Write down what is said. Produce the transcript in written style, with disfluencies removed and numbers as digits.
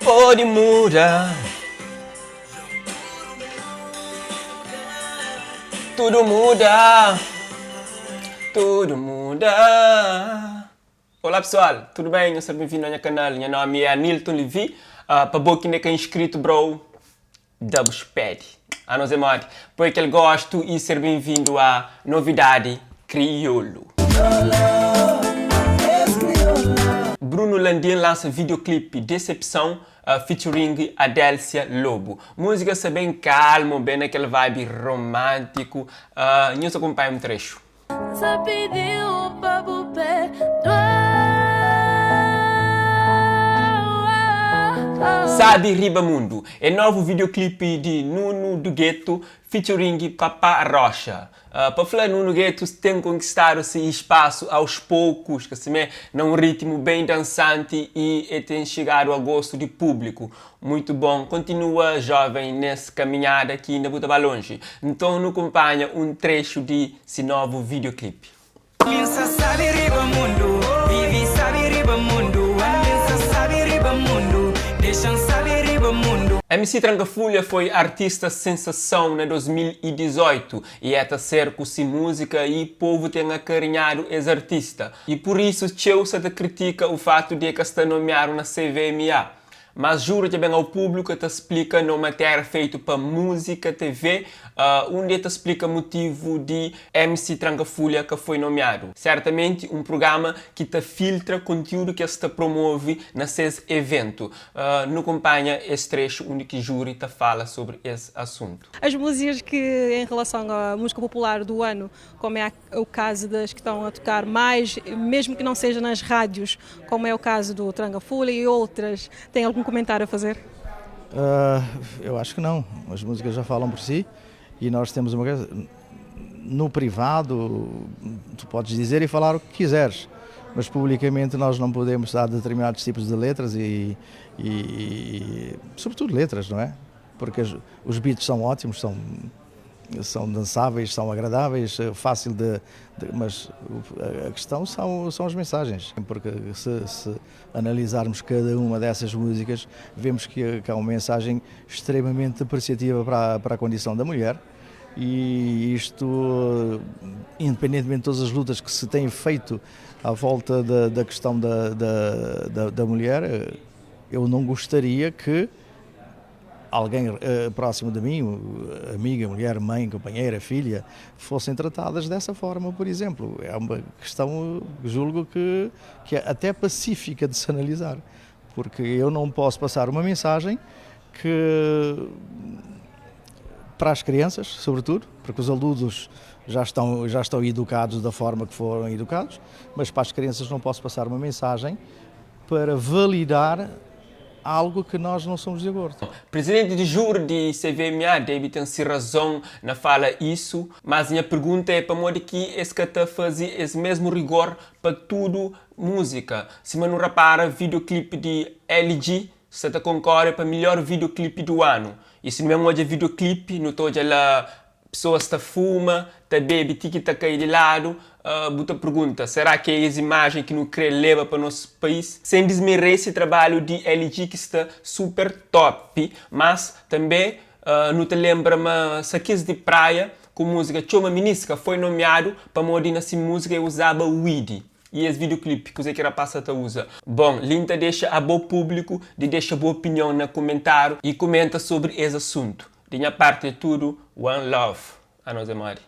pode mudar. Tudo muda. Tudo muda. Olá pessoal, tudo bem? Seja bem-vindo ao meu canal. Meu nome é Nilton Levi. Para você que é inscrito, bro, double sped. A nós é mod. Por aquele gosto e ser bem-vindo à novidade Criolo. Bruno Landim lança videoclipe Decepção featuring Adélcia Lobo. Música é bem calmo, bem naquele vibe romântico. Nos acompanha um trecho. Só pediu pra Sadi Ribamundo é novo videoclipe de Nuno do Gueto featuring Papá Rocha. Para falar Nuno Gueto tem conquistado esse espaço aos poucos, que se é num ritmo bem dançante e tem chegado a gosto de público. Muito bom, continua jovem nessa caminhada que ainda muito longe. Então nos acompanha um trecho de esse novo videoclipe. MC Trancafolha foi artista sensação em 2018 e é a ser com si música e o povo tem acarinhado esse artista. E por isso Chelsea critica o fato de que está nomeado na CVMA. Mas juro que bem ao público te explica no matéria feito para música, TV, onde te explica o motivo de MC Trancafolha que foi nomeado. Certamente um programa que te filtra conteúdo que se promove nesse evento. Não acompanha esse trecho onde que júri te fala sobre esse assunto. As músicas que em relação à música popular do ano, como é o caso das que estão a tocar mais, mesmo que não seja nas rádios, como é o caso do Trancafolha e outras, tem algum comentário a fazer? Eu acho que não. As músicas já falam por si e nós temos uma coisa. No privado, tu podes dizer e falar o que quiseres, mas publicamente nós não podemos dar determinados tipos de letras e sobretudo letras, não é? Porque os beats são ótimos, são dançáveis, são agradáveis, fácil mas a questão são as mensagens, porque se analisarmos cada uma dessas músicas, vemos que há uma mensagem extremamente apreciativa para a condição da mulher, e isto, independentemente de todas as lutas que se têm feito à volta da questão da mulher, eu não gostaria que alguém próximo de mim, amiga, mulher, mãe, companheira, filha, fossem tratadas dessa forma, por exemplo. É uma questão, julgo que é até pacífica de se analisar, porque eu não posso passar uma mensagem que, para as crianças, sobretudo, porque os adultos já estão educados da forma que foram educados, mas para as crianças não posso passar uma mensagem para validar algo que nós não somos de acordo. Presidente de júri de CVMA, David, tem razão na fala isso, mas minha pergunta é para modo que esse que está fazendo esse mesmo rigor para tudo música. Se não repara, videoclipe de LG, você concorre para melhor videoclipe do ano. E se não é um videoclipe, não estou lá pessoas está fuma, está bebe, tiki está cair de lado. Buta pergunta, será que é essa imagem que não quer levar para o nosso país? Sem desmerecer o trabalho de LG que está super top, mas também não te lembra mas Saquis de Praia com música Choma Minisca foi nomeado para morir nessa música e usava Weedy. E esse videoclipe que você quer passar a usa. Bom, Linda deixa a bom público, deixa boa opinião no comentário e comenta sobre esse assunto. De minha parte é tudo, one love. A nós é Mari.